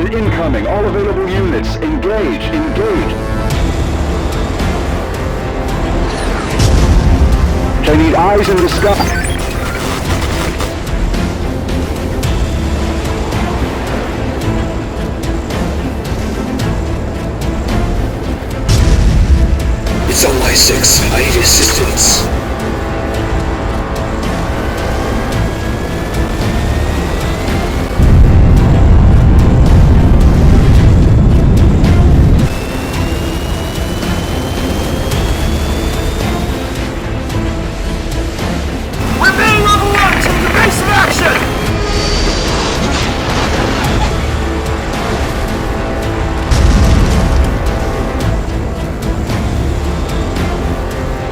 Mission incoming. All available units. Engage. Engage. I need eyes in the sky. It's on my 6. I need assistance.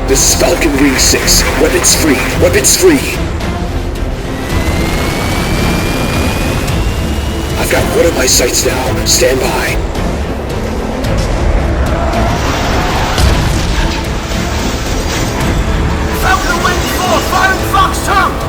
This is Falcon Ring 6. Weapons free. Weapons free. I've got one of my sights now. Stand by. Falcon Wing 4, firing Fox 2!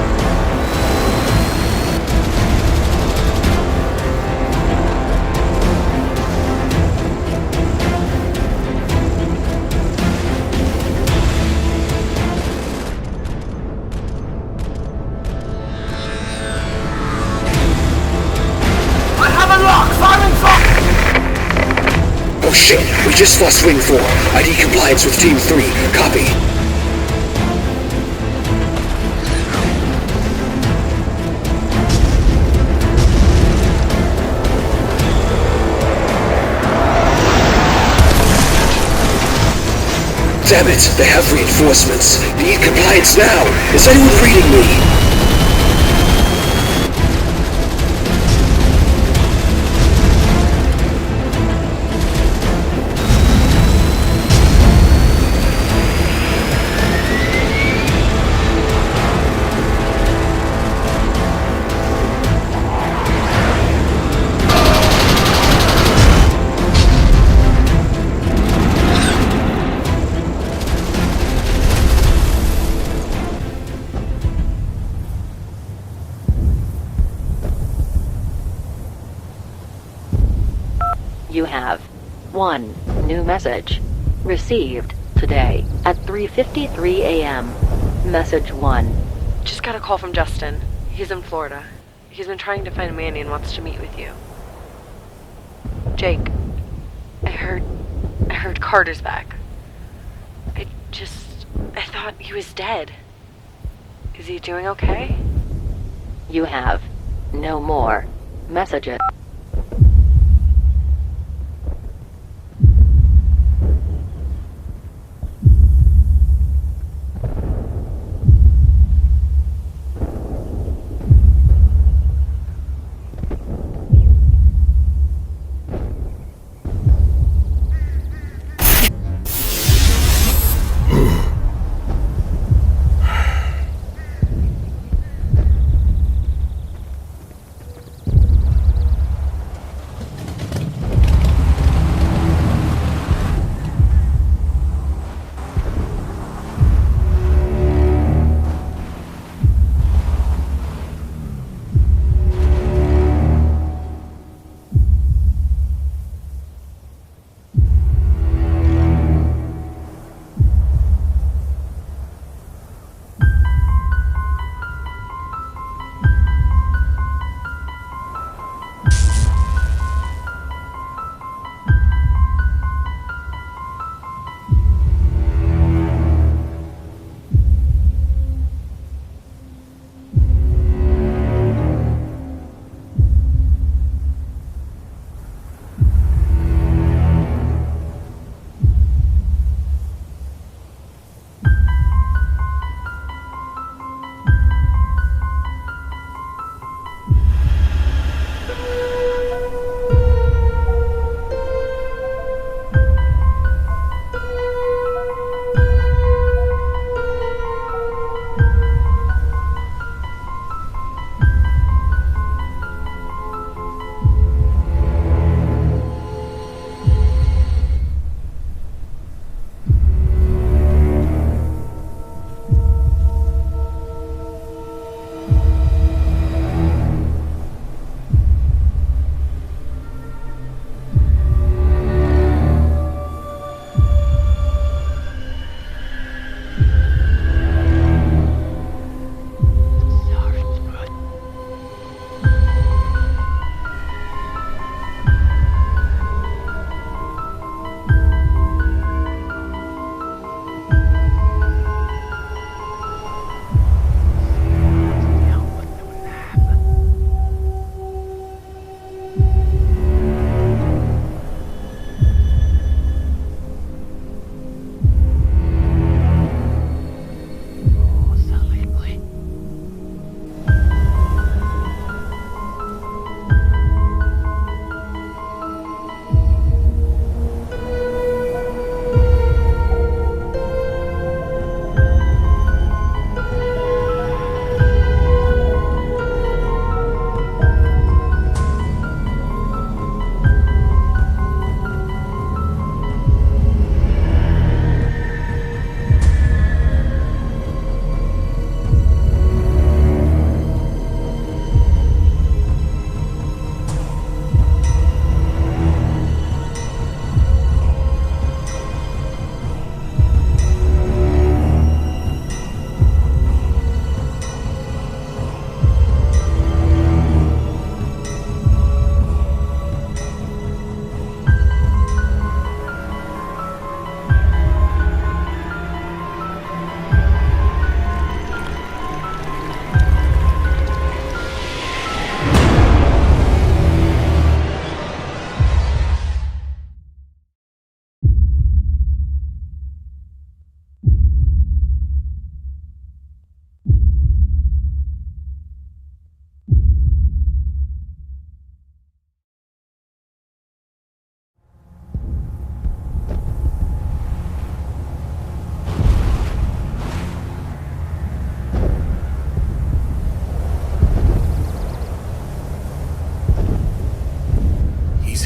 Oh shit, we just lost Wing 4. I need compliance with Team 3. Copy. Damn it, they have reinforcements. Need compliance now. Is anyone reading me? You have one new message received today at 3:53 a.m. Message 1. Just got a call from Justin. He's in Florida. He's been trying to find Manny and wants to meet with you. Jake, I heard Carter's back. I thought he was dead. Is he doing okay? You have no more messages.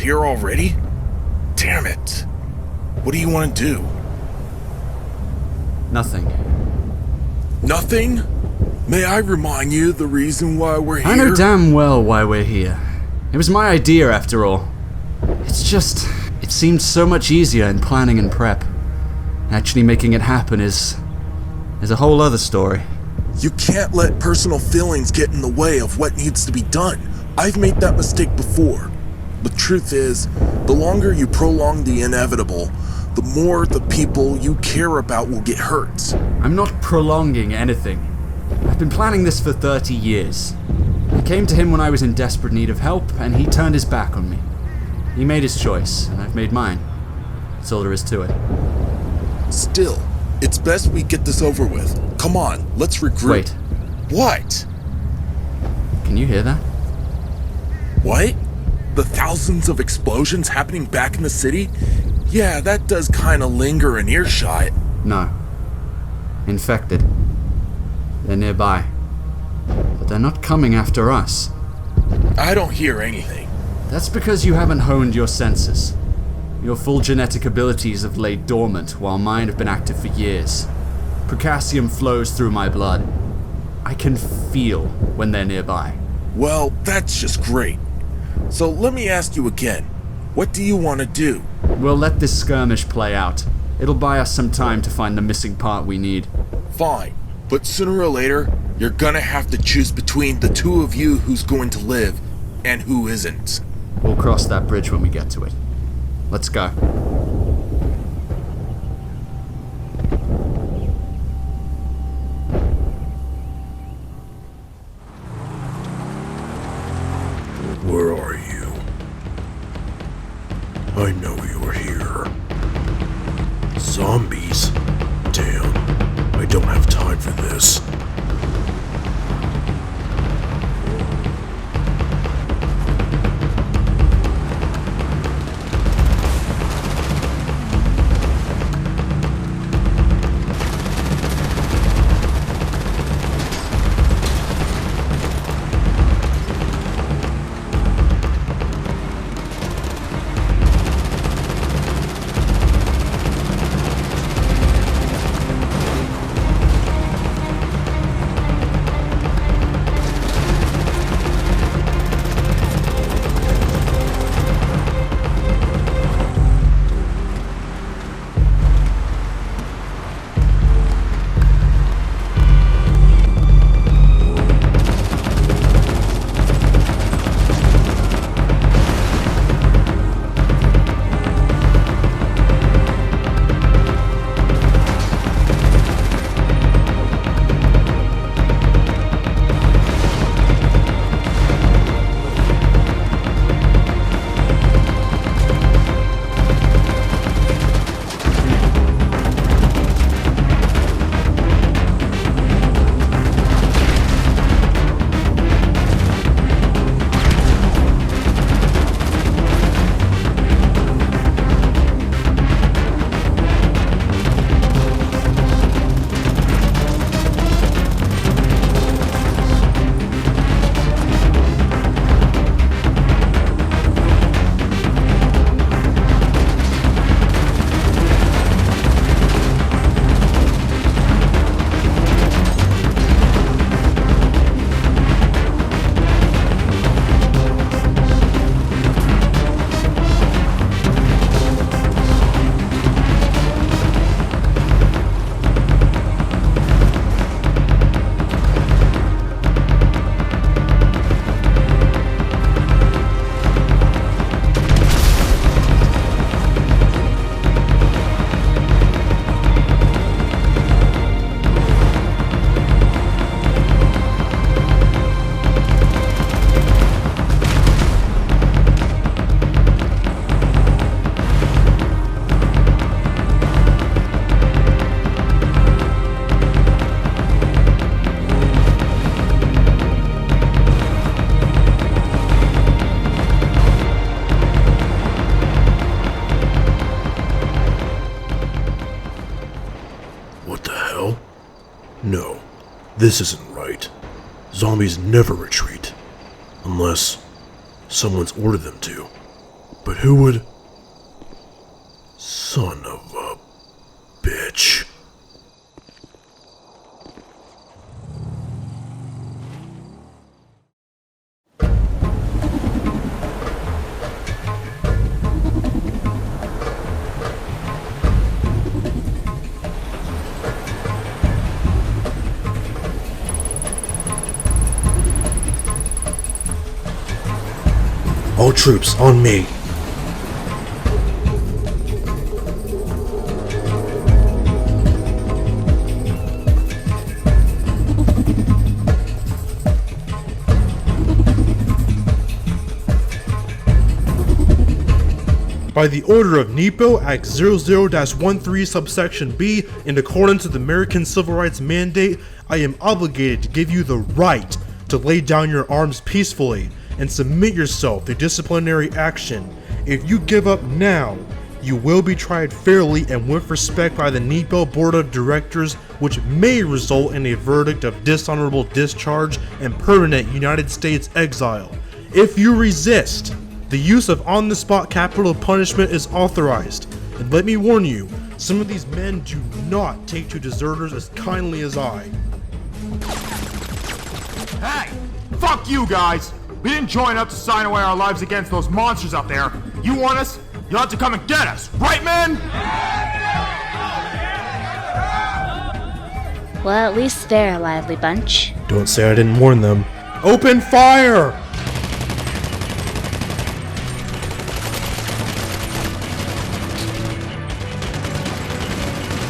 here already? Damn it. What do you want to do? Nothing. Nothing? May I remind you the reason why we're here? I know damn well why we're here. It was my idea after all. It's just, it seemed so much easier in planning and prep. Actually making it happen is a whole other story. You can't let personal feelings get in the way of what needs to be done. I've made that mistake before. The truth is, the longer you prolong the inevitable, the more the people you care about will get hurt. I'm not prolonging anything. I've been planning this for 30 years. I came to him when I was in desperate need of help, and he turned his back on me. He made his choice, and I've made mine. That's all there is to it. Still, it's best we get this over with. Come on, let's regroup. Wait. What? Can you hear that? What? The thousands of explosions happening back in the city? Yeah, that does kinda linger in earshot. No. Infected. They're nearby. But they're not coming after us. I don't hear anything. That's because you haven't honed your senses. Your full genetic abilities have laid dormant, while mine have been active for years. Procassium flows through my blood. I can feel when they're nearby. Well, that's just great. So let me ask you again. What do you want to do? We'll let this skirmish play out. It'll buy us some time to find the missing part we need. Fine. But sooner or later, you're gonna have to choose between the two of you who's going to live and who isn't. We'll cross that bridge when we get to it. Let's go. Where are you? I know you're here. Zombies? Damn, I don't have time for this. No, this isn't right. Zombies never retreat. Unless someone's ordered them to. But who would... Son of a bitch. All troops, on me. By the order of NEPO Act 00-13 subsection B, in accordance with American Civil Rights Mandate, I am obligated to give you the right to lay down your arms peacefully and submit yourself to disciplinary action. If you give up now, you will be tried fairly and with respect by the NEPO Board of Directors, which may result in a verdict of dishonorable discharge and permanent United States exile. If you resist, the use of on-the-spot capital punishment is authorized. And let me warn you, some of these men do not take to deserters as kindly as I. Hey! Fuck you guys! We didn't join up to sign away our lives against those monsters out there. You want us? You'll have to come and get us, right, men? Well, at least they're a lively bunch. Don't say I didn't warn them. Open fire!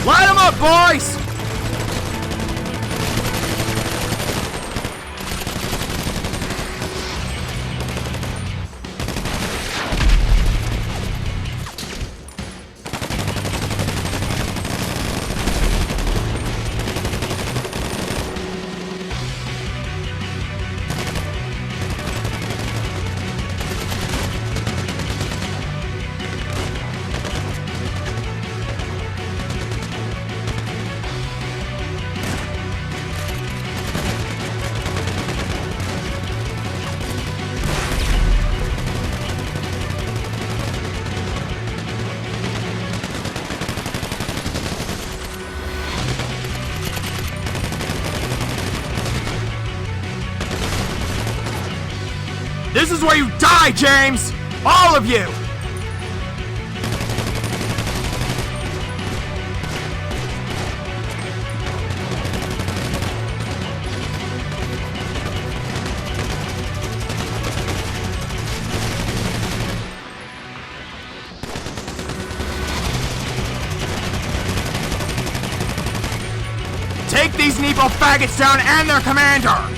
Light 'em up, boys! This is where you die, James! All of you! Take these Nepo faggots down and their commander!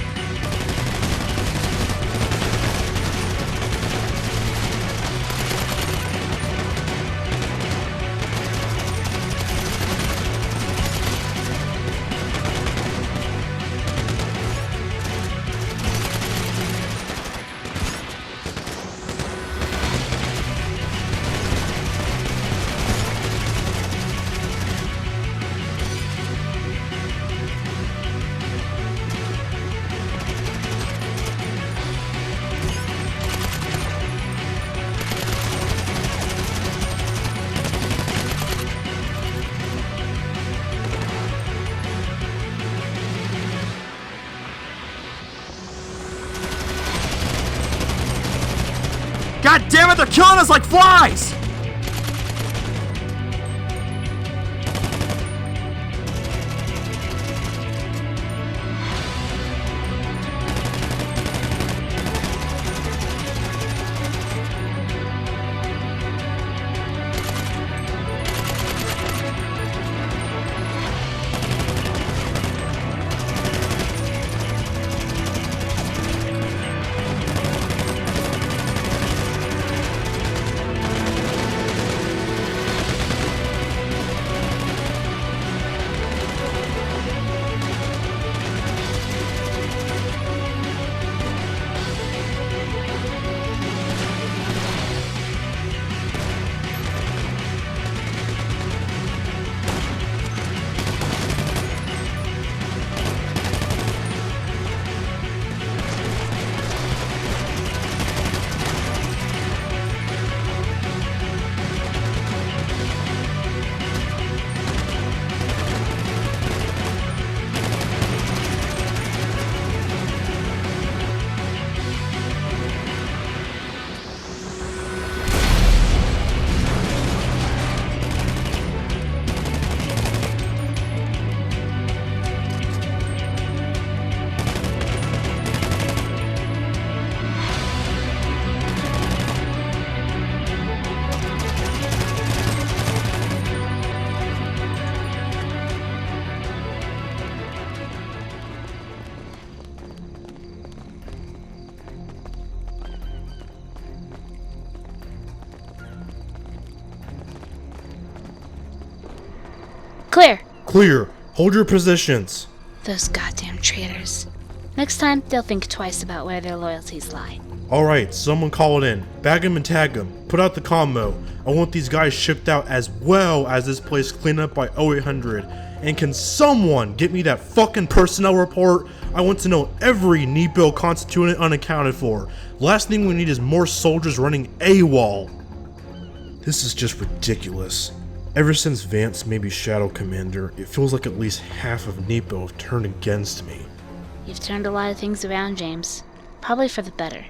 God damn it, they're killing us like flies! Clear! Clear. Hold your positions. Those goddamn traitors. Next time, they'll think twice about where their loyalties lie. Alright, someone call it in. Bag him and tag him. Put out the commo. I want these guys shipped out as well as this place cleaned up by 0800. And can someone get me that fucking personnel report? I want to know every NEPO constituent unaccounted for. Last thing we need is more soldiers running AWOL. This is just ridiculous. Ever since Vance made me Shadow Commander, it feels like at least half of NEPO have turned against me. You've turned a lot of things around, James. Probably for the better.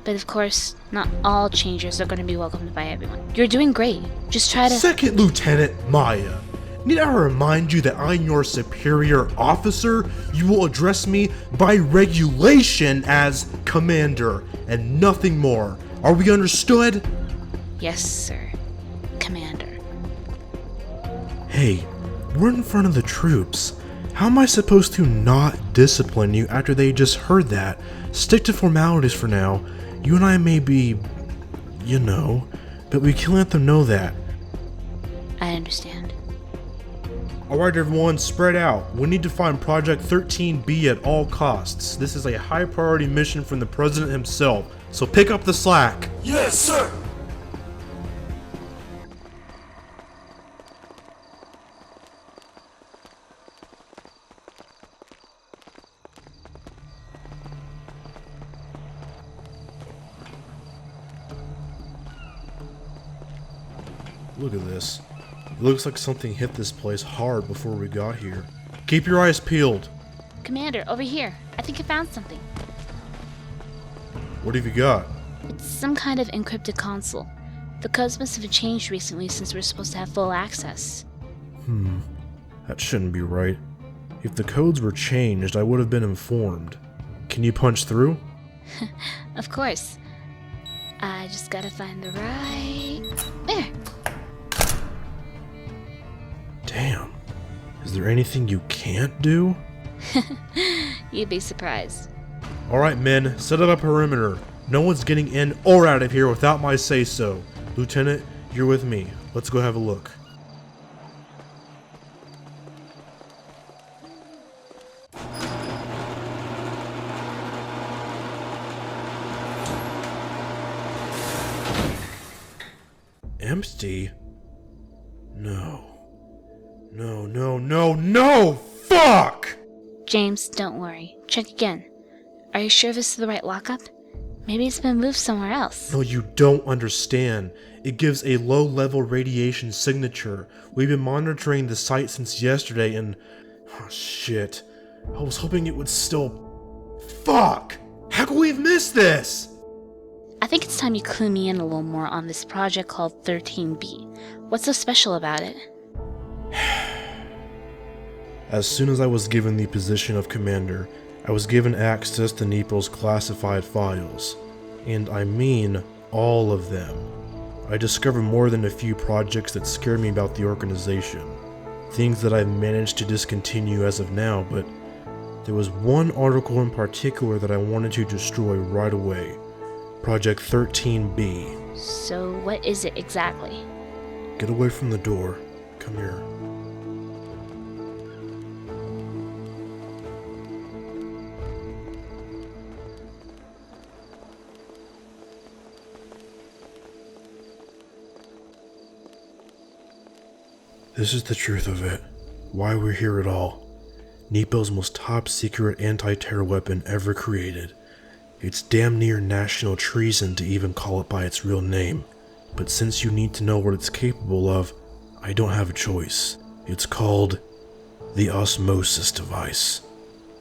But of course, not all changes are going to be welcomed by everyone. You're doing great. Just try to— Second Lieutenant Maya, need I remind you that I'm your superior officer? You will address me by regulation as Commander, and nothing more. Are we understood? Yes, sir. Commander. Hey, we're in front of the troops. How am I supposed to not discipline you after they just heard that? Stick to formalities for now. You and I may be, you know, but we can't let them know that. I understand. Alright everyone, spread out. We need to find Project 13B at all costs. This is a high priority mission from the President himself, so pick up the slack. Yes, sir! Look at this. It looks like something hit this place hard before we got here. Keep your eyes peeled. Commander, over here. I think I found something. What have you got? It's some kind of encrypted console. The codes must have changed recently since we're supposed to have full access. That shouldn't be right. If the codes were changed, I would have been informed. Can you punch through? Of course. I just gotta find the right... There! Damn. Is there anything you can't do? You'd be surprised. Alright men, set up a perimeter. No one's getting in or out of here without my say-so. Lieutenant, you're with me. Let's go have a look. Empty? No. No, no, no, no! Fuck! James, don't worry. Check again. Are you sure this is the right lockup? Maybe it's been moved somewhere else. No, you don't understand. It gives a low-level radiation signature. We've been monitoring the site since yesterday and... Oh, shit. I was hoping it would still... Fuck! How could we have missed this? I think it's time you clue me in a little more on this project called 13B. What's so special about it? As soon as I was given the position of commander, I was given access to NEPO's classified files. And I mean all of them. I discovered more than a few projects that scared me about the organization. Things that I've managed to discontinue as of now, but there was one article in particular that I wanted to destroy right away. Project 13B. So what is it exactly? Get away from the door. Come here. This is the truth of it. Why we're here at all. NEPO's most top secret anti-terror weapon ever created. It's damn near national treason to even call it by its real name. But since you need to know what it's capable of, I don't have a choice. It's called the Osmosis device.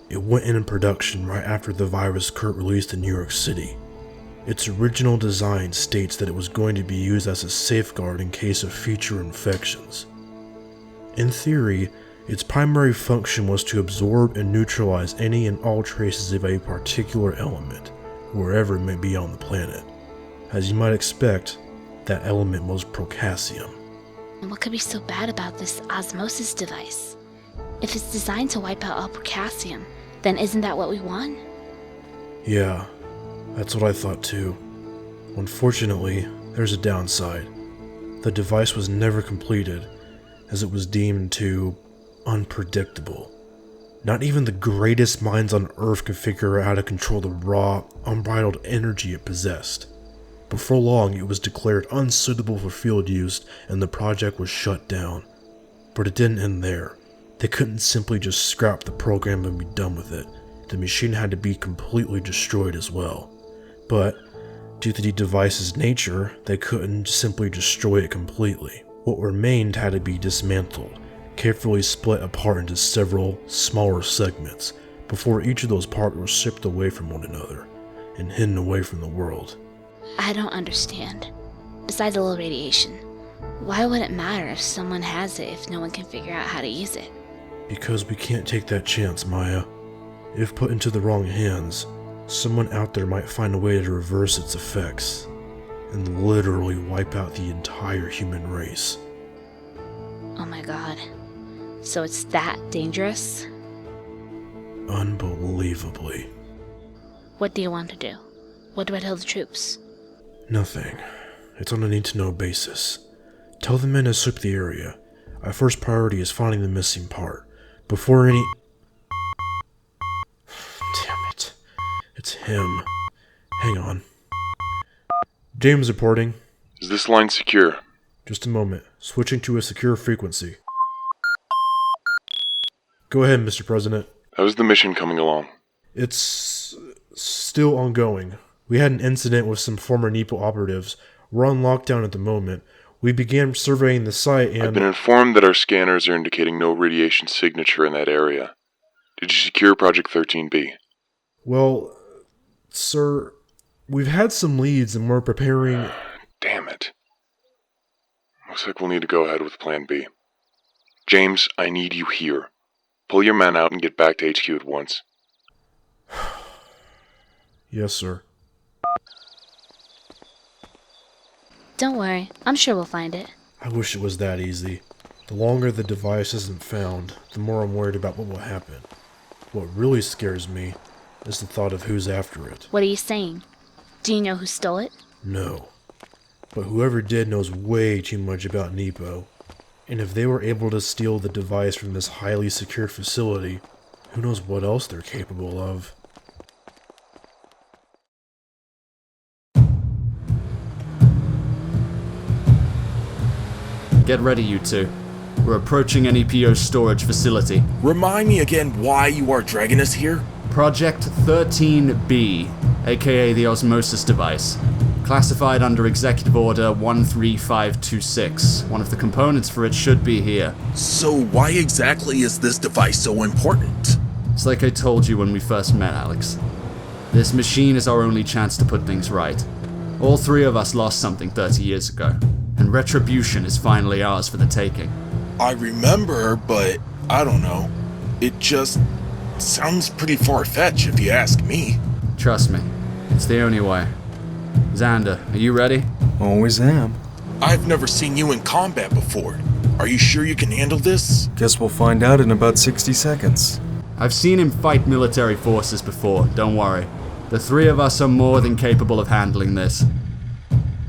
It went into production right after the virus Kurt released in New York City. Its original design states that it was going to be used as a safeguard in case of future infections. In theory, its primary function was to absorb and neutralize any and all traces of a particular element, wherever it may be on the planet. As you might expect, that element was Procassium. And what could be so bad about this osmosis device? If it's designed to wipe out all Procassium, then isn't that what we want? Yeah, that's what I thought too. Unfortunately, there's a downside. The device was never completed, as it was deemed too unpredictable. Not even the greatest minds on Earth could figure out how to control the raw, unbridled energy it possessed. Before long, it was declared unsuitable for field use and the project was shut down. But it didn't end there. They couldn't simply just scrap the program and be done with it. The machine had to be completely destroyed as well. But, due to the device's nature, they couldn't simply destroy it completely. What remained had to be dismantled, carefully split apart into several smaller segments, before each of those parts were shipped away from one another, and hidden away from the world. I don't understand. Besides a little radiation, why would it matter if someone has it if no one can figure out how to use it? Because we can't take that chance, Maya. If put into the wrong hands, someone out there might find a way to reverse its effects, and literally wipe out the entire human race. Oh my god. So it's that dangerous? Unbelievably. What do you want to do? What do I tell the troops? Nothing. It's on a need-to-know basis. Tell the men to sweep the area. Our first priority is finding the missing part. Before any... Damn it. It's him. Hang on. James reporting. Is this line secure? Just a moment. Switching to a secure frequency. Go ahead, Mr. President. How's the mission coming along? It's still ongoing. We had an incident with some former NEPO operatives. We're on lockdown at the moment. We began surveying the site and... I've been informed that our scanners are indicating no radiation signature in that area. Did you secure Project 13B? Well, sir, we've had some leads and we're preparing... Damn it. Looks like we'll need to go ahead with Plan B. James, I need you here. Pull your men out and get back to HQ at once. Yes, sir. Don't worry, I'm sure we'll find it. I wish it was that easy. The longer the device isn't found, the more I'm worried about what will happen. What really scares me is the thought of who's after it. What are you saying? Do you know who stole it? No. But whoever did knows way too much about NEPO. And if they were able to steal the device from this highly secured facility, who knows what else they're capable of. Get ready, you two. We're approaching NEPO's storage facility. Remind me again why you are dragging us here? Project 13B, aka the Osmosis device. Classified under Executive Order 13526. One of the components for it should be here. So why exactly is this device so important? It's like I told you when we first met, Alex. This machine is our only chance to put things right. All three of us lost something 30 years ago, and retribution is finally ours for the taking. I remember, but I don't know. It just sounds pretty far-fetched if you ask me. Trust me, it's the only way. Xander, are you ready? Always am. I've never seen you in combat before. Are you sure you can handle this? Guess we'll find out in about 60 seconds. I've seen him fight military forces before, don't worry. The three of us are more than capable of handling this.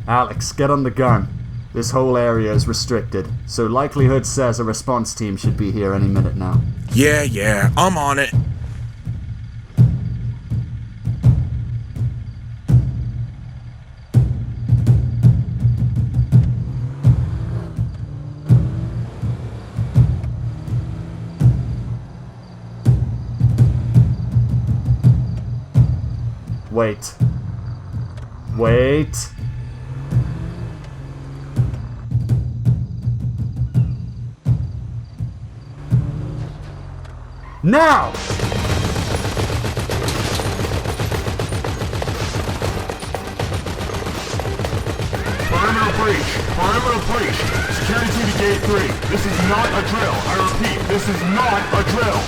Alex, get on the gun. This whole area is restricted, so likelihood says a response team should be here any minute now. Yeah, I'm on it. Wait. Wait. Now! Perimeter breach! Perimeter breach! Security team to gate 3. This is not a drill. I repeat, this is not a drill.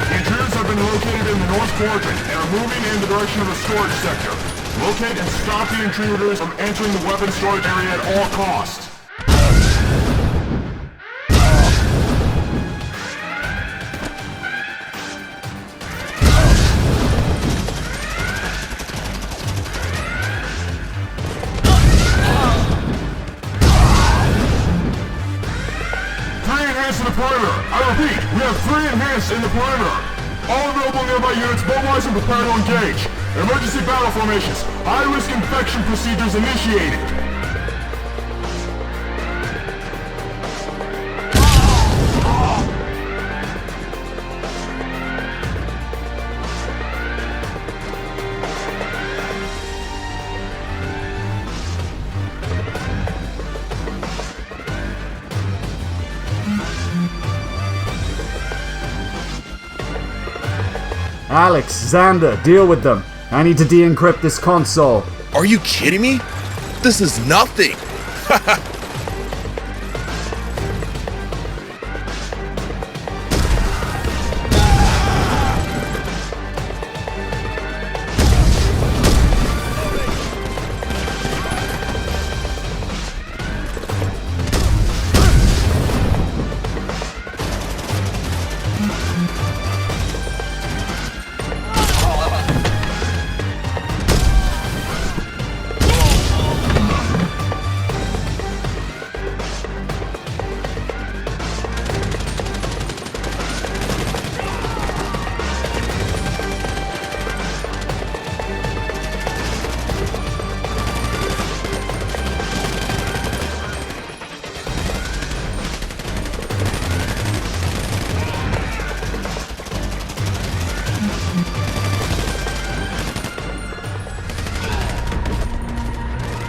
The intruders have been located in the north quadrant and are moving in the direction of the storage sector. Locate and stop the intruders from entering the weapons storage area at all costs. enhanced in the perimeter. I repeat, we have 3 enhanced in the perimeter. All available nearby units mobilize and prepare to engage. Emergency battle formations. High-risk infection procedures initiated. Alex, Xander, deal with them. I need to de-encrypt this console. Are you kidding me? This is nothing!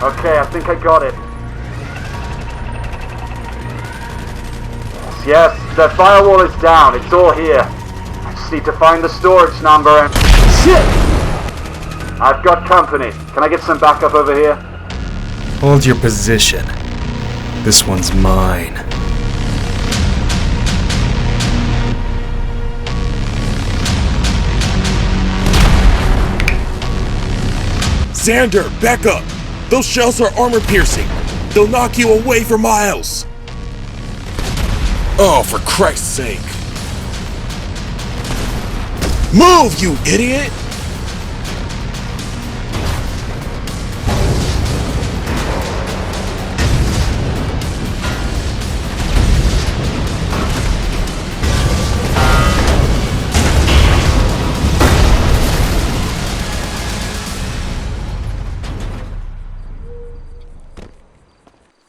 Okay, I think I got it. Yes, the firewall is down. It's all here. I just need to find the storage number and... Shit! I've got company. Can I get some backup over here? Hold your position. This one's mine. Xander, back up! Those shells are armor-piercing. They'll knock you away for miles. Oh, for Christ's sake. Move, you idiot!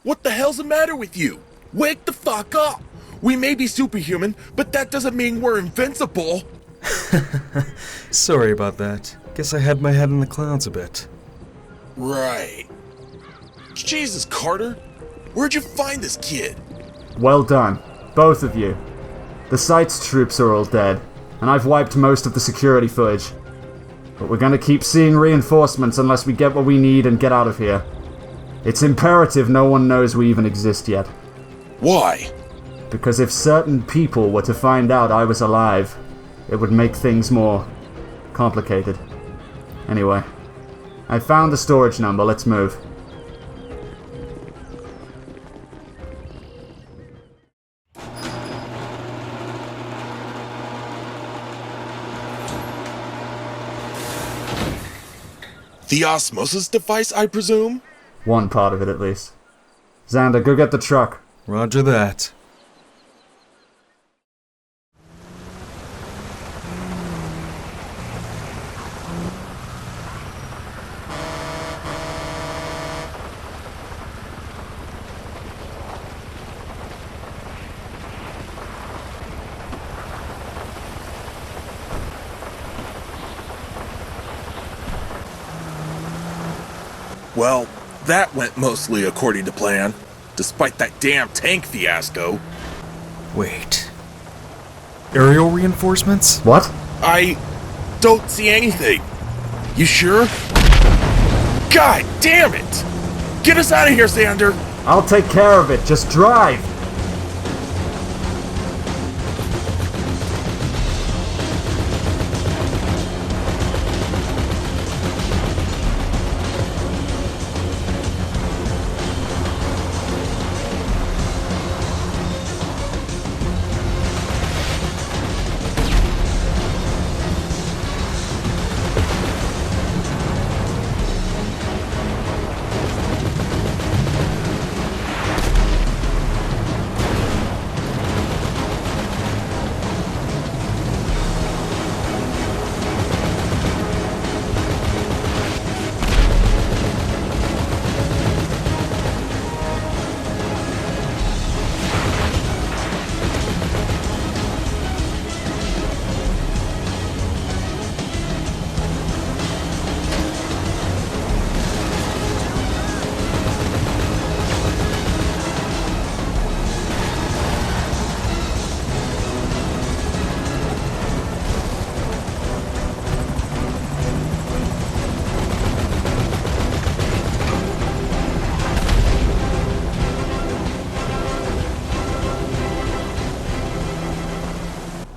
What the hell's the matter with you? Wake the fuck up! We may be superhuman, but that doesn't mean we're invincible! Sorry about that. Guess I had my head in the clouds a bit. Right. Jesus, Carter! Where'd you find this kid? Well done, both of you. The site's troops are all dead, and I've wiped most of the security footage. But we're gonna keep seeing reinforcements unless we get what we need and get out of here. It's imperative no one knows we even exist yet. Why? Because if certain people were to find out I was alive, it would make things more complicated. Anyway, I found the storage number. Let's move. The osmosis device, I presume? One part of it, at least. Xander, go get the truck. Roger that. Well, that went mostly according to plan, despite that damn tank fiasco. Wait. Aerial reinforcements? What? I don't see anything. You sure? God damn it! Get us out of here, Xander! I'll take care of it. Just drive!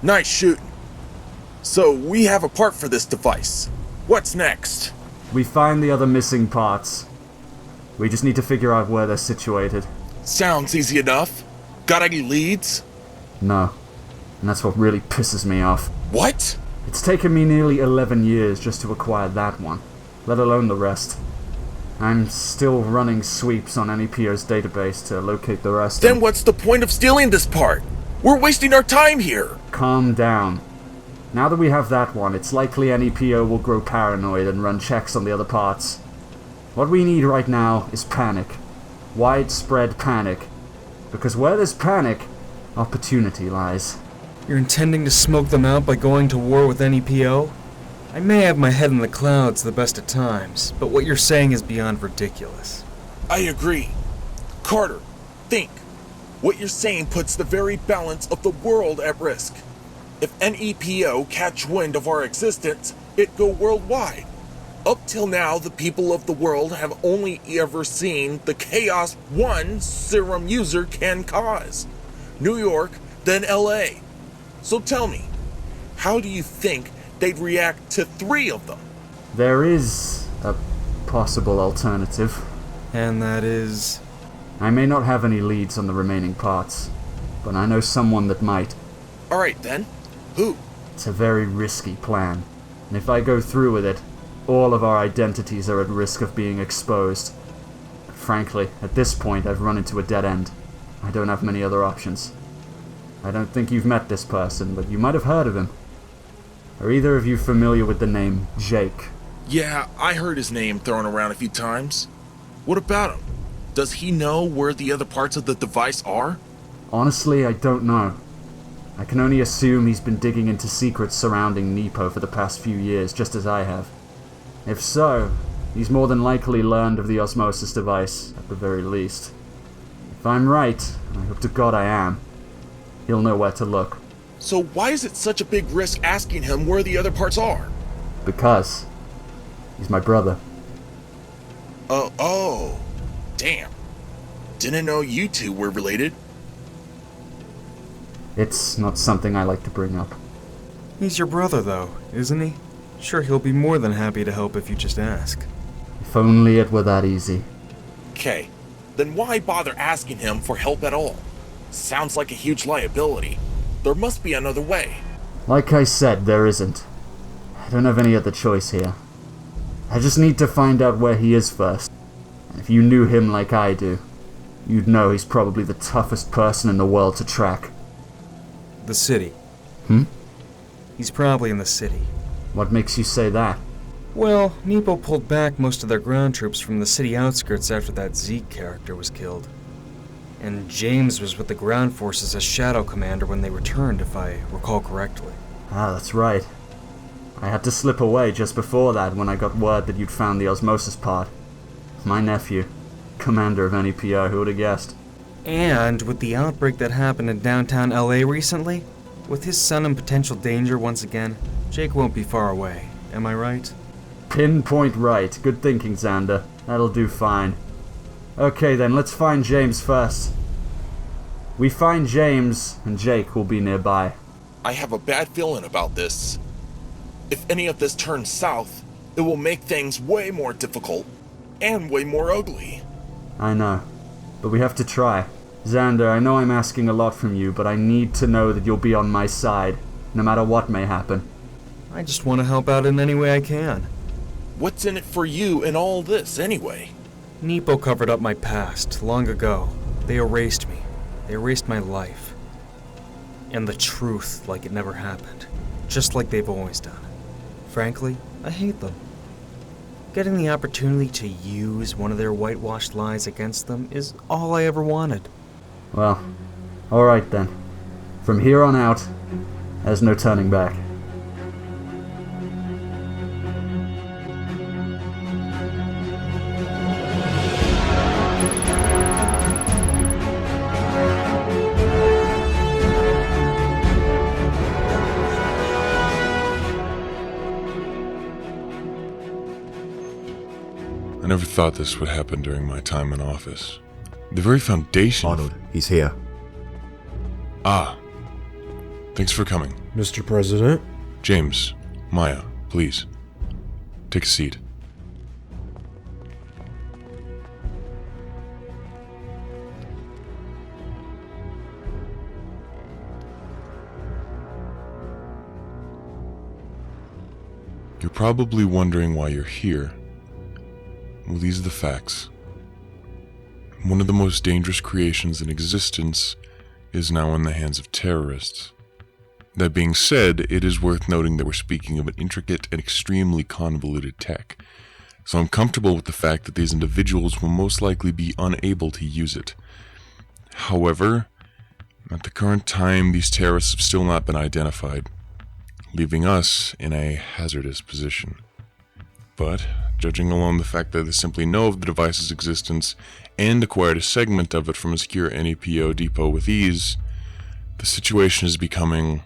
Nice shooting. So, we have a part for this device. What's next? We find the other missing parts. We just need to figure out where they're situated. Sounds easy enough. Got any leads? No. And that's what really pisses me off. What? It's taken me nearly 11 years just to acquire that one, let alone the rest. I'm still running sweeps on NEPO's database to locate the rest. Then what's the point of stealing this part? We're wasting our time here. Calm down. Now that we have that one, it's likely NEPO will grow paranoid and run checks on the other parts. What we need right now is panic. Widespread panic. Because where there's panic, opportunity lies. You're intending to smoke them out by going to war with NEPO? I may have my head in the clouds the best of times, but what you're saying is beyond ridiculous. I agree. Carter, think. What you're saying puts the very balance of the world at risk. If NEPO catch wind of our existence, it go worldwide. Up till now, the people of the world have only ever seen the chaos one serum user can cause. New York, then LA. So tell me, how do you think they'd react to 3 of them? There is a possible alternative. And that is? I may not have any leads on the remaining parts, but I know someone that might. Alright then, who? It's a very risky plan, and if I go through with it, all of our identities are at risk of being exposed. But frankly, at this point I've run into a dead end. I don't have many other options. I don't think you've met this person, but you might have heard of him. Are either of you familiar with the name Jake? Yeah, I heard his name thrown around a few times. What about him? Does he know where the other parts of the device are? Honestly, I don't know. I can only assume he's been digging into secrets surrounding NEPO for the past few years, just as I have. If so, he's more than likely learned of the osmosis device, at the very least. If I'm right, and I hope to God I am, he'll know where to look. So why is it such a big risk asking him where the other parts are? Because he's my brother. Oh, damn. Didn't know you two were related. It's not something I like to bring up. He's your brother, though, isn't he? Sure, he'll be more than happy to help if you just ask. If only it were that easy. Okay, then why bother asking him for help at all? Sounds like a huge liability. There must be another way. Like I said, there isn't. I don't have any other choice here. I just need to find out where he is first. And if you knew him like I do, you'd know he's probably the toughest person in the world to track. The city. He's probably in the city. What makes you say that? Well, NEPO pulled back most of their ground troops from the city outskirts after that Zeke character was killed. And James was with the ground forces as Shadow Commander when they returned, if I recall correctly. Ah, that's right. I had to slip away just before that when I got word that you'd found the osmosis part. My nephew, commander of NEPO, who would have guessed? And with the outbreak that happened in downtown LA recently, with his son in potential danger once again, Jake won't be far away. Am I right? Pinpoint right. Good thinking, Xander. That'll do fine. Okay then, let's find James first. We find James, and Jake will be nearby. I have a bad feeling about this. If any of this turns south, it will make things way more difficult, and way more ugly. I know, but we have to try. Xander, I know I'm asking a lot from you, but I need to know that you'll be on my side, no matter what may happen. I just want to help out in any way I can. What's in it for you in all this, anyway? NEPO covered up my past, long ago. They erased me. They erased my life. And the truth like it never happened. Just like they've always done. Frankly, I hate them. Getting the opportunity to use one of their whitewashed lies against them is all I ever wanted. Well, alright then. From here on out, there's no turning back. I never thought this would happen during my time in office. The very foundation... Arnold, he's here. Ah. The Thanks for coming. Mr. President? James, Maya, please. Take a seat. You're probably wondering why you're here. Well, these are the facts. One of the most dangerous creations in existence is now in the hands of terrorists. That being said, it is worth noting that we're speaking of an intricate and extremely convoluted tech, so I'm comfortable with the fact that these individuals will most likely be unable to use it. However, at the current time, these terrorists have still not been identified, leaving us in a hazardous position. But, judging alone the fact that they simply know of the device's existence and acquired a segment of it from a secure NEPO depot with ease, the situation is becoming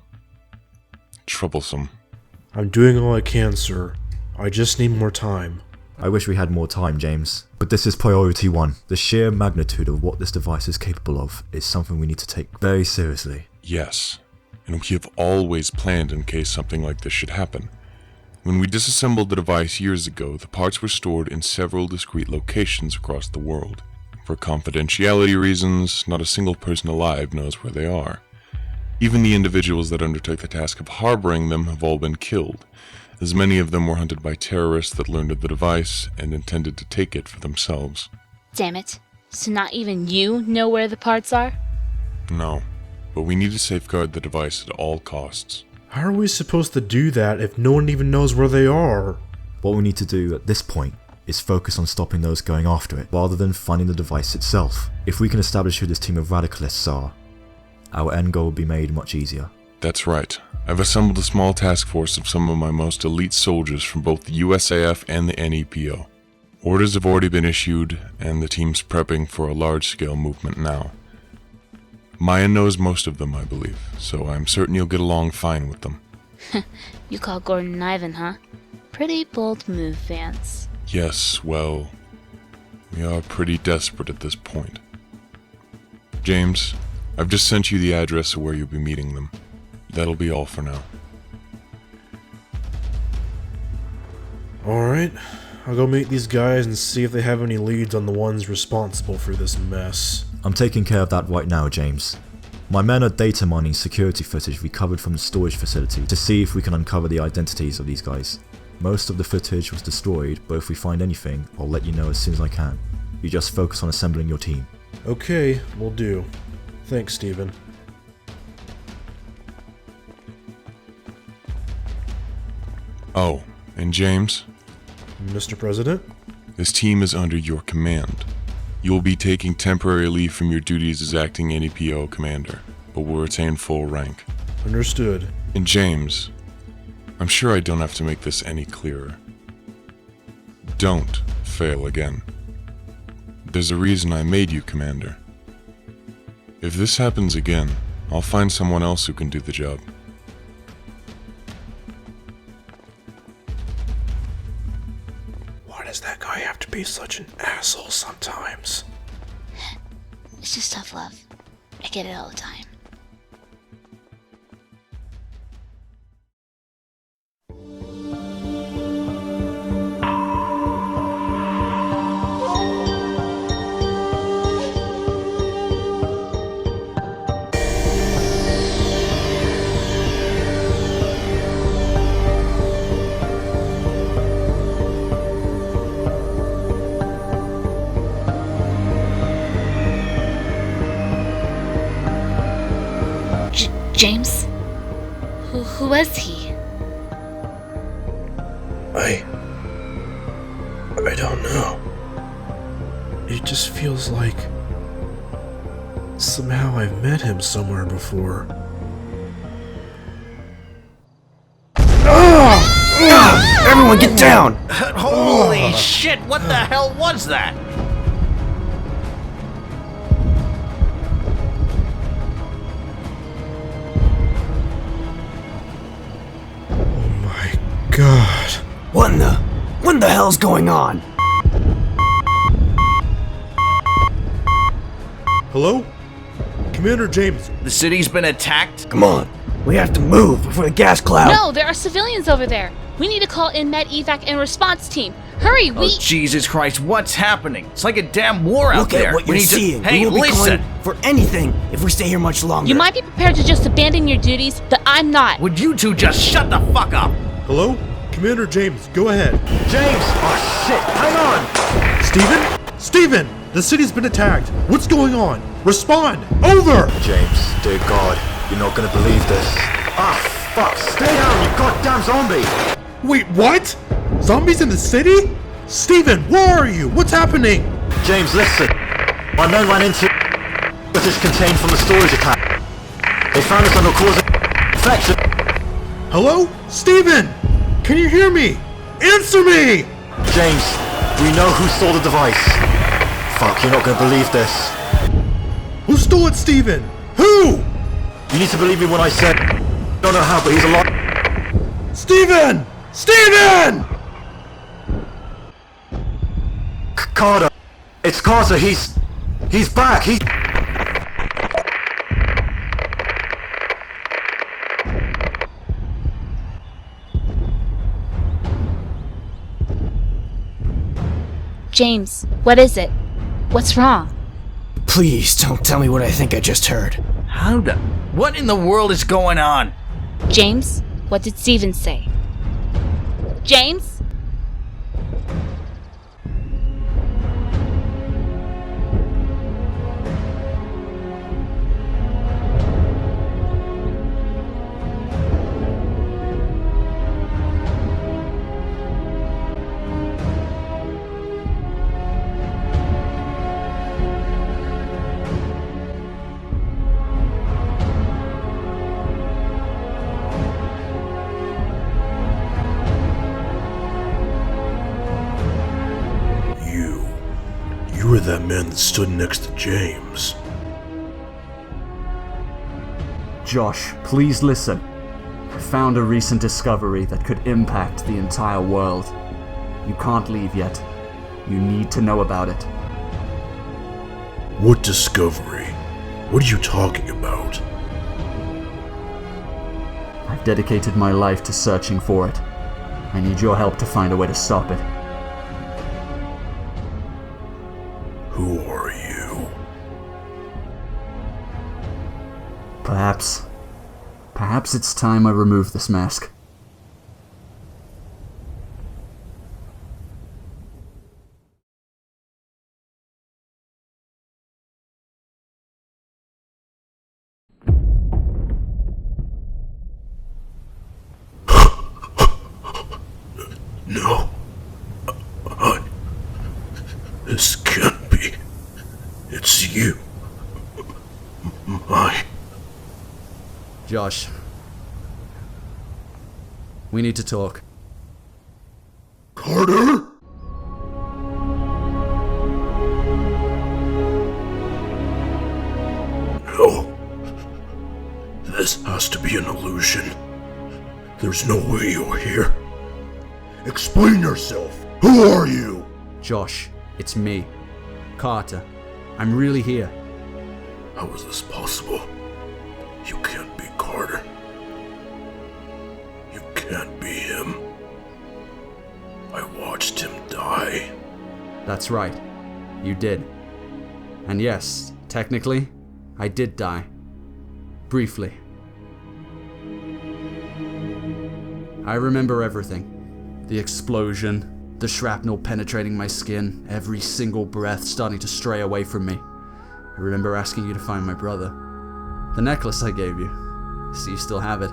troublesome. I'm doing all I can, sir. I just need more time. I wish we had more time, James. But this is priority one. The sheer magnitude of what this device is capable of is something we need to take very seriously. Yes, and we have always planned in case something like this should happen. When we disassembled the device years ago, the parts were stored in several discrete locations across the world. For confidentiality reasons, not a single person alive knows where they are. Even the individuals that undertook the task of harboring them have all been killed, as many of them were hunted by terrorists that learned of the device and intended to take it for themselves. Damn it. So not even you know where the parts are? No, but we need to safeguard the device at all costs. How are we supposed to do that if no one even knows where they are? What we need to do at this point is focus on stopping those going after it, rather than finding the device itself. If we can establish who this team of radicalists are, our end goal will be made much easier. That's right. I've assembled a small task force of some of my most elite soldiers from both the USAF and the NEPO. Orders have already been issued, and the team's prepping for a large-scale movement now. Maya knows most of them, I believe, so I'm certain you'll get along fine with them. You call Gordon and Ivan, huh? Pretty bold move, Vance. Yes, well, we are pretty desperate at this point. James, I've just sent you the address of where you'll be meeting them. That'll be all for now. Alright, I'll go meet these guys and see if they have any leads on the ones responsible for this mess. I'm taking care of that right now, James. My men are data mining security footage recovered from the storage facility to see if we can uncover the identities of these guys. Most of the footage was destroyed, but if we find anything, I'll let you know as soon as I can. You just focus on assembling your team. Okay, will do. Thanks, Stephen. Oh, and James? Mr. President? This team is under your command. You will be taking temporary leave from your duties as acting NEPO commander, but will retain full rank. Understood. And James, I'm sure I don't have to make this any clearer. Don't fail again. There's a reason I made you commander. If this happens again, I'll find someone else who can do the job. Why does that guy have to be such an asshole sometimes? It's just tough love. I get it all the time. James? Who was he? I don't know. It just feels like somehow I've met him somewhere before. Everyone get down! Holy shit, what the hell was that? God. What the hell's going on? Hello? Can Commander James. The city's been attacked? Come on. We have to move before the gas cloud. No, there are civilians over there. We need to call in med evac and response team. Hurry, Oh, Jesus Christ, what's happening? It's like a damn war out there. Look at what you're seeing. Hey, we will listen. be calling for anything if we stay here much longer. You might be prepared to just abandon your duties, but I'm not. Would you two just shut the fuck up? Hello? Commander James, go ahead. James! Oh shit, hang on! Stephen? Stephen! The city's been attacked. What's going on? Respond! Over! James, dear God, you're not gonna believe this. Ah, fuck, stay down, you goddamn zombie! Wait, what? Zombies in the city? Stephen, where are you? What's happening? James, listen. My men ran into footage contained from the storage attack. They found us under causing infection. Hello? Stephen! Can you hear me? Answer me! James, we know who stole the device. Fuck, you're not gonna believe this. Who stole it, Stephen? Who? You need to believe me when I said, don't know how, but he's alive. Stephen! Stephen! Carter. It's Carter, he's back, James, what is it? What's wrong? Please don't tell me what I think I just heard. What in the world is going on? James, what did Steven say? James? You were that man that stood next to James. Josh, please listen. I found a recent discovery that could impact the entire world. You can't leave yet. You need to know about it. What discovery? What are you talking about? I've dedicated my life to searching for it. I need your help to find a way to stop it. Who are you? Perhaps it's time I remove this mask. No. This can't be. It's you. Josh. We need to talk. Carter? No. This has to be an illusion. There's no way you're here. Explain yourself. Who are you? Josh, it's me. Carter. I'm really here. How is this possible? You can't be Carter. You can't be him. I watched him die. That's right. You did. And yes, technically, I did die. Briefly. I remember everything. The explosion, the shrapnel penetrating my skin, every single breath starting to stray away from me. I remember asking you to find my brother. The necklace I gave you. So you still have it.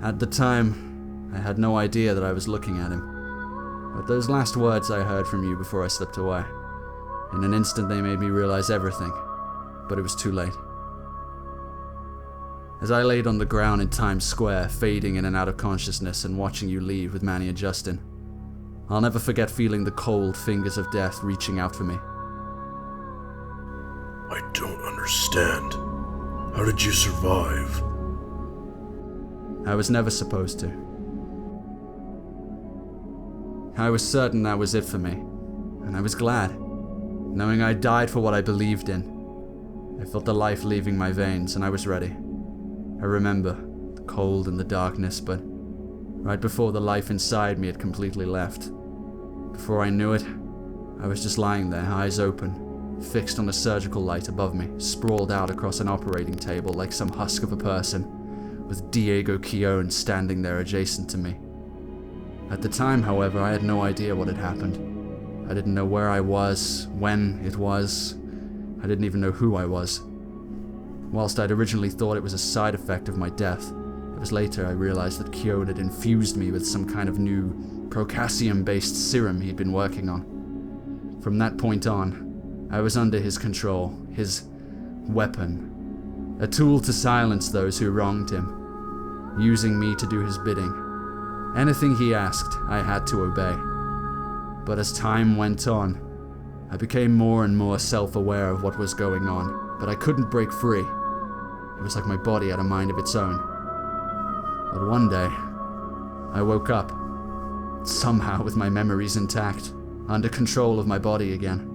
At the time, I had no idea that I was looking at him. But those last words I heard from you before I slipped away. In an instant they made me realize everything. But it was too late. As I laid on the ground in Times Square, fading in and out of consciousness and watching you leave with Manny and Justin, I'll never forget feeling the cold fingers of death reaching out for me. I don't understand. How did you survive? I was never supposed to. I was certain that was it for me, and I was glad, knowing I died for what I believed in. I felt the life leaving my veins, and I was ready. I remember the cold and the darkness, but right before the life inside me had completely left. Before I knew it, I was just lying there, eyes open, fixed on a surgical light above me, sprawled out across an operating table like some husk of a person, with Diego Keown standing there adjacent to me. At the time, however, I had no idea what had happened. I didn't know where I was, when it was. I didn't even know who I was. Whilst I'd originally thought it was a side effect of my death, it was later I realized that Keown had infused me with some kind of new Procassium-based serum he'd been working on. From that point on, I was under his control, his weapon, a tool to silence those who wronged him, using me to do his bidding. Anything he asked, I had to obey. But as time went on, I became more and more self-aware of what was going on, but I couldn't break free. It was like my body had a mind of its own. But one day, I woke up, somehow with my memories intact, under control of my body again.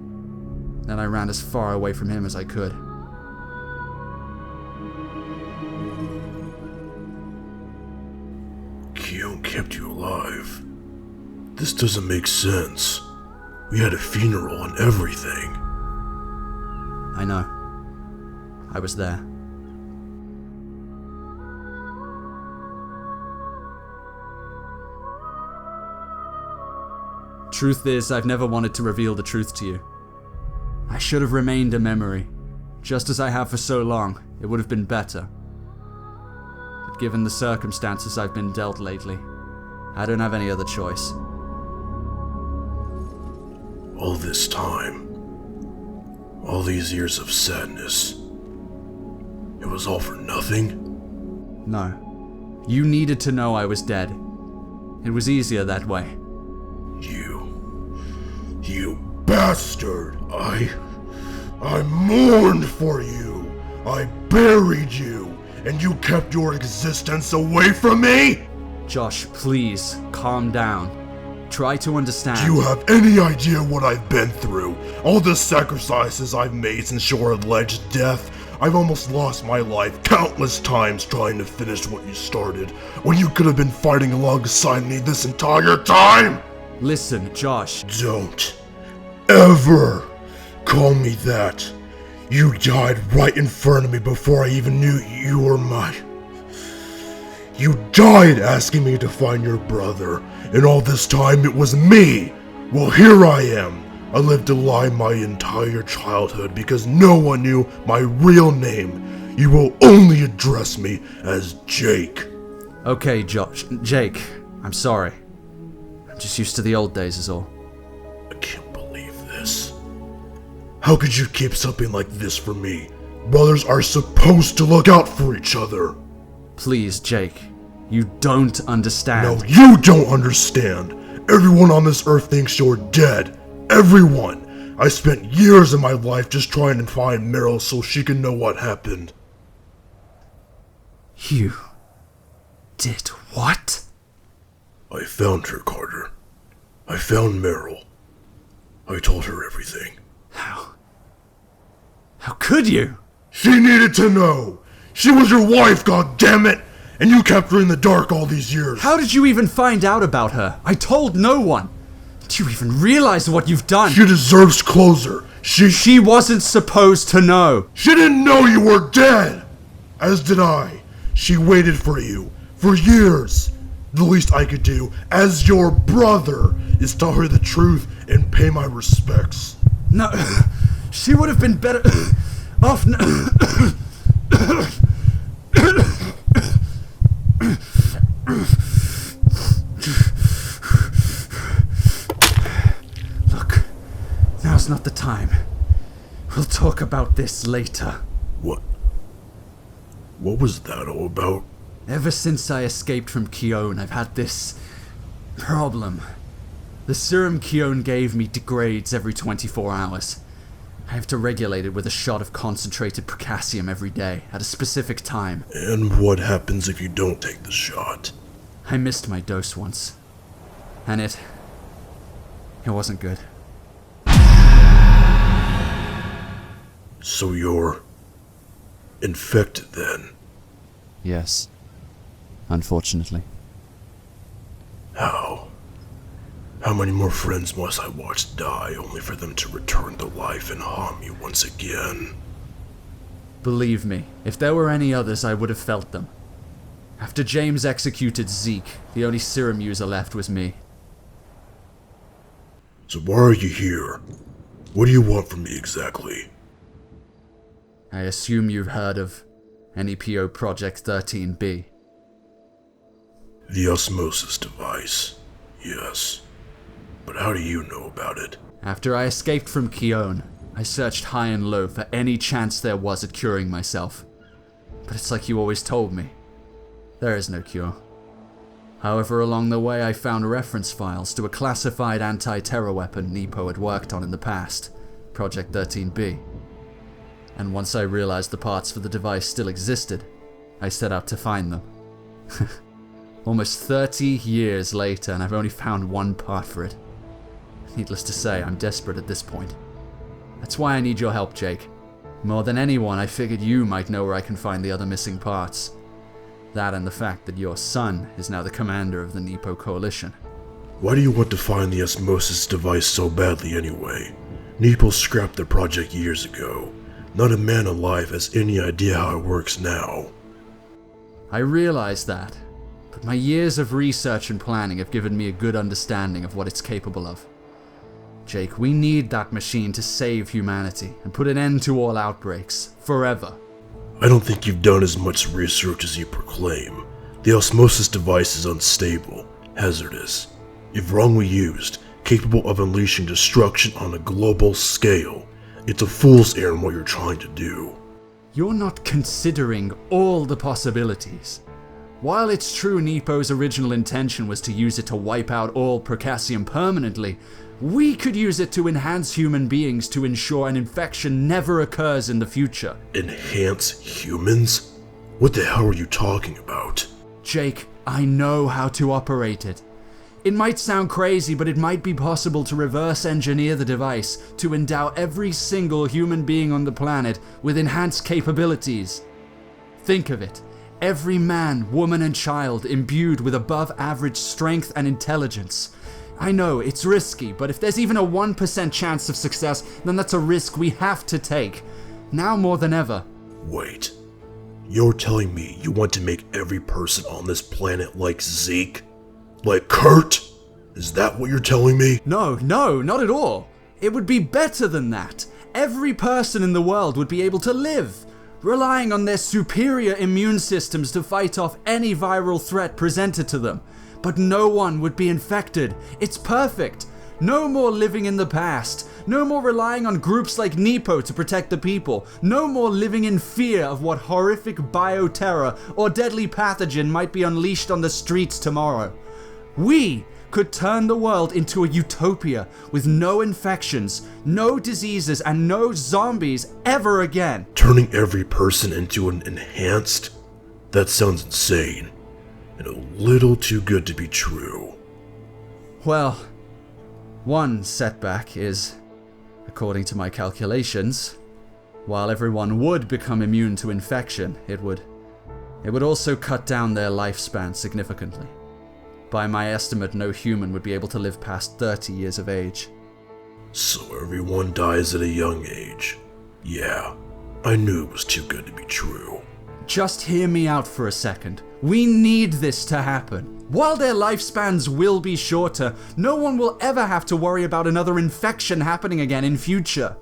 Then I ran as far away from him as I could. Keown kept you alive. This doesn't make sense. We had a funeral and everything. I know. I was there. Truth is, I've never wanted to reveal the truth to you. I should have remained a memory. Just as I have for so long, it would have been better. But given the circumstances I've been dealt lately, I don't have any other choice. All this time, all these years of sadness, it was all for nothing? No. You needed to know I was dead. It was easier that way. You bastard! I mourned for you! I buried you! And you kept your existence away from me?! Josh, please, calm down. Try to understand. Do you have any idea what I've been through? All the sacrifices I've made since your alleged death? I've almost lost my life countless times trying to finish what you started, when you could have been fighting alongside me this entire time! Listen, Josh. Don't ever call me that. You died right in front of me before I even knew you were mine. You died asking me to find your brother, and all this time it was me. Well, here I am. I lived a lie my entire childhood because no one knew my real name. You will only address me as Jake. Okay, Josh. Jake, I'm sorry. I'm just used to the old days is all. I can't believe this. How could you keep something like this from me? Brothers are supposed to look out for each other. Please, Jake. You don't understand. No, you don't understand. Everyone on this earth thinks you're dead. Everyone. I spent years of my life just trying to find Meryl so she can know what happened. You did what? I found her, Carter. I found Meryl. I told her everything. How could you? She needed to know. She was your wife, goddammit! And you kept her in the dark all these years. How did you even find out about her? I told no one. Do you even realize what you've done? She deserves closure. She wasn't supposed to know. She didn't know you were dead. As did I. She waited for you. For years. The least I could do, as your brother, is tell her the truth and pay my respects. No. She would have been better off Look, now's not the time. We'll talk about this later. What was that all about? Ever since I escaped from Keown, I've had this problem. The serum Keown gave me degrades every 24 hours. I have to regulate it with a shot of concentrated Procassium every day, at a specific time. And what happens if you don't take the shot? I missed my dose once. And it wasn't good. So you're Infected, then? Yes. Unfortunately. How? How many more friends must I watch die only for them to return to life and harm me once again? Believe me, if there were any others, I would have felt them. After James executed Zeke, the only serum user left was me. So why are you here? What do you want from me exactly? I assume you've heard of NEPO Project 13B. The osmosis device, yes. But how do you know about it? After I escaped from Keone, I searched high and low for any chance there was at curing myself. But it's like you always told me. There is no cure. However, along the way I found reference files to a classified anti-terror weapon NEPO had worked on in the past, Project 13B. And once I realized the parts for the device still existed, I set out to find them. Almost 30 years later, and I've only found one part for it. Needless to say, I'm desperate at this point. That's why I need your help, Jake. More than anyone, I figured you might know where I can find the other missing parts. That and the fact that your son is now the commander of the NEPO Coalition. Why do you want to find the osmosis device so badly anyway? NEPO scrapped the project years ago. Not a man alive has any idea how it works now. I realize that, but my years of research and planning have given me a good understanding of what it's capable of. Jake, we need that machine to save humanity and put an end to all outbreaks, forever. I don't think you've done as much research as you proclaim. The osmosis device is unstable, hazardous. If wrongly used, capable of unleashing destruction on a global scale. It's a fool's errand what you're trying to do. You're not considering all the possibilities. While it's true NEPO's original intention was to use it to wipe out all Procassium permanently, we could use it to enhance human beings to ensure an infection never occurs in the future. Enhance humans? What the hell are you talking about? Jake, I know how to operate it. It might sound crazy, but it might be possible to reverse engineer the device to endow every single human being on the planet with enhanced capabilities. Think of it. Every man, woman, and child imbued with above average strength and intelligence. I know, it's risky, but if there's even a 1% chance of success, then that's a risk we have to take. Now more than ever. Wait. You're telling me you want to make every person on this planet like Zeke? Like Kurt? Is that what you're telling me? No, not at all. It would be better than that. Every person in the world would be able to live, relying on their superior immune systems to fight off any viral threat presented to them. But no one would be infected. It's perfect. No more living in the past. No more relying on groups like NEPO to protect the people. No more living in fear of what horrific bioterror or deadly pathogen might be unleashed on the streets tomorrow. We could turn the world into a utopia with no infections, no diseases, and no zombies ever again. Turning every person into an enhanced? That sounds insane. And a little too good to be true. Well, one setback is, according to my calculations, while everyone would become immune to infection, it would also cut down their lifespan significantly. By my estimate, no human would be able to live past 30 years of age. So everyone dies at a young age. Yeah, I knew it was too good to be true. Just hear me out for a second. We need this to happen. While their lifespans will be shorter, no one will ever have to worry about another infection happening again in future.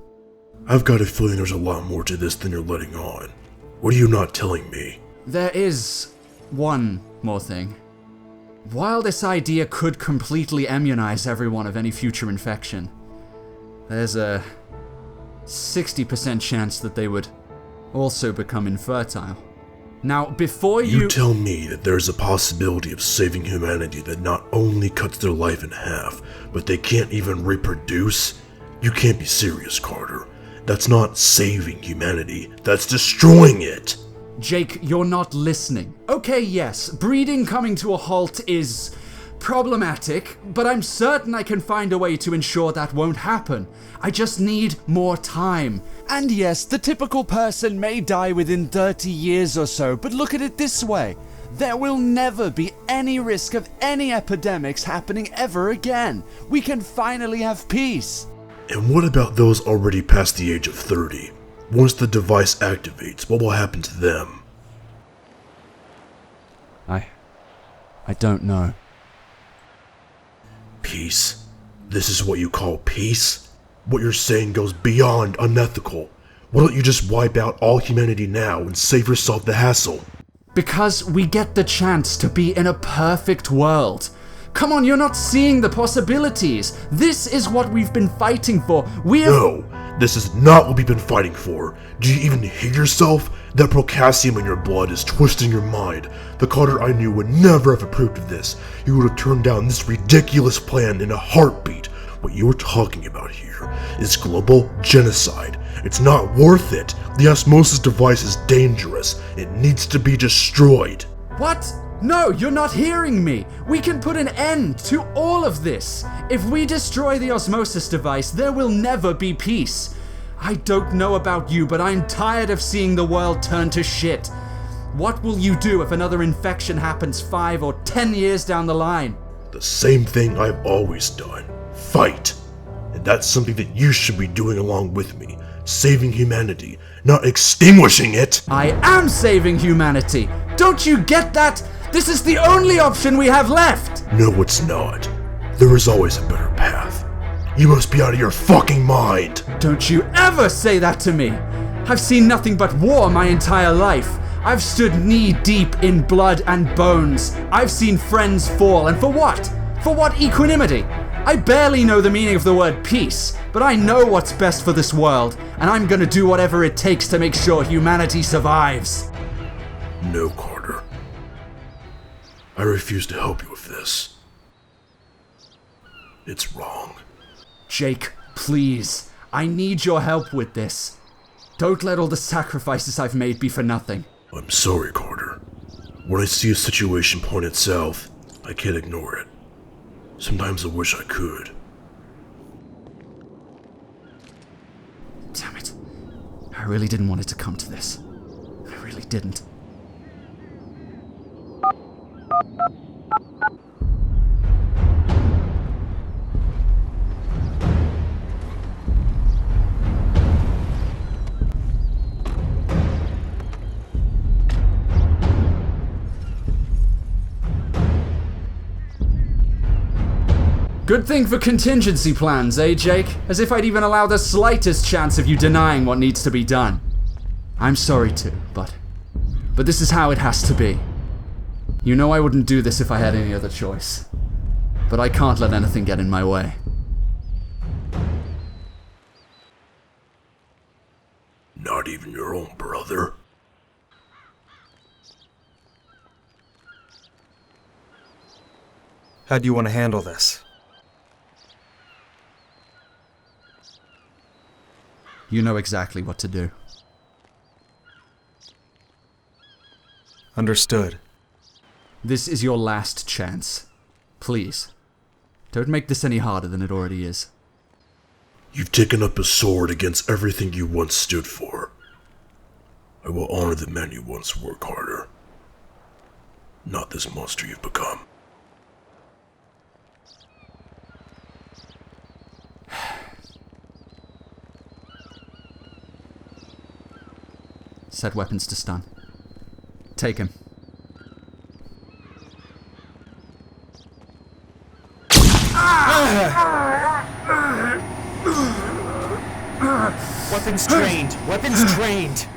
I've got a feeling there's a lot more to this than you're letting on. What are you not telling me? There is one more thing. While this idea could completely immunize everyone of any future infection, there's a 60% chance that they would also become infertile. Now, before You tell me that there's a possibility of saving humanity that not only cuts their life in half, but they can't even reproduce? You can't be serious, Carter. That's not saving humanity, that's destroying it! Jake, you're not listening. Okay, yes, breeding coming to a halt is problematic, but I'm certain I can find a way to ensure that won't happen. I just need more time. And yes, the typical person may die within 30 years or so, but look at it this way. There will never be any risk of any epidemics happening ever again. We can finally have peace. And what about those already past the age of 30? Once the device activates, what will happen to them? I don't know. Peace? This is what you call peace? What you're saying goes beyond unethical. Why don't you just wipe out all humanity now and save yourself the hassle? Because we get the chance to be in a perfect world. Come on, you're not seeing the possibilities. This is what we've been fighting for. No, this is not what we've been fighting for. Do you even hear yourself? That Procassium in your blood is twisting your mind. The Carter I knew would never have approved of this. He would have turned down this ridiculous plan in a heartbeat. What you're talking about here is global genocide. It's not worth it. The osmosis device is dangerous. It needs to be destroyed. What? No, you're not hearing me. We can put an end to all of this. If we destroy the osmosis device, there will never be peace. I don't know about you, but I'm tired of seeing the world turn to shit. What will you do if another infection happens 5 or 10 years down the line? The same thing I've always done. Fight. And that's something that you should be doing along with me. Saving humanity, not extinguishing it. I am saving humanity. Don't you get that? This is the only option we have left. No, it's not. There is always a better path. You must be out of your fucking mind. Don't you ever say that to me. I've seen nothing but war my entire life. I've stood knee deep in blood and bones. I've seen friends fall, and for what? For what equanimity? I barely know the meaning of the word peace, but I know what's best for this world, and I'm gonna do whatever it takes to make sure humanity survives. No, Carter. I refuse to help you with this. It's wrong. Jake, please. I need your help with this. Don't let all the sacrifices I've made be for nothing. I'm sorry, Carter. When I see a situation pointed south, I can't ignore it. Sometimes I wish I could. Damn it. I really didn't want it to come to this. I really didn't. Good thing for contingency plans, eh, Jake? As if I'd even allow the slightest chance of you denying what needs to be done. I'm sorry too, but this is how it has to be. You know I wouldn't do this if I had any other choice. But I can't let anything get in my way. Not even your own brother? How do you want to handle this? You know exactly what to do. Understood. This is your last chance. Please. Don't make this any harder than it already is. You've taken up a sword against everything you once stood for. I will honor the man you once were, Carter. Not this monster you've become. Set weapons to stun. Take him. Weapons trained! Weapons trained!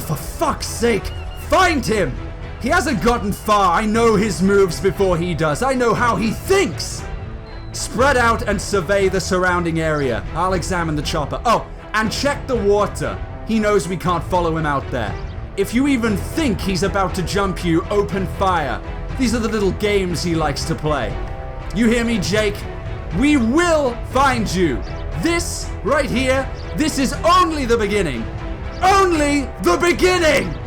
For fuck's sake! Find him! He hasn't gotten far. I know his moves before he does. I know how he thinks! Spread out and survey the surrounding area. I'll examine the chopper. Oh, and check the water. He knows we can't follow him out there. If you even think he's about to jump you, open fire. These are the little games he likes to play. You hear me, Jake? We will find you. This, right here, this is only the beginning. Only the beginning!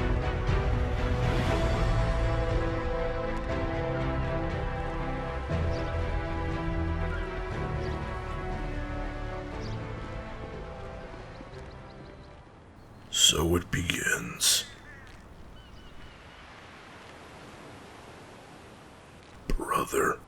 it begins. Brother.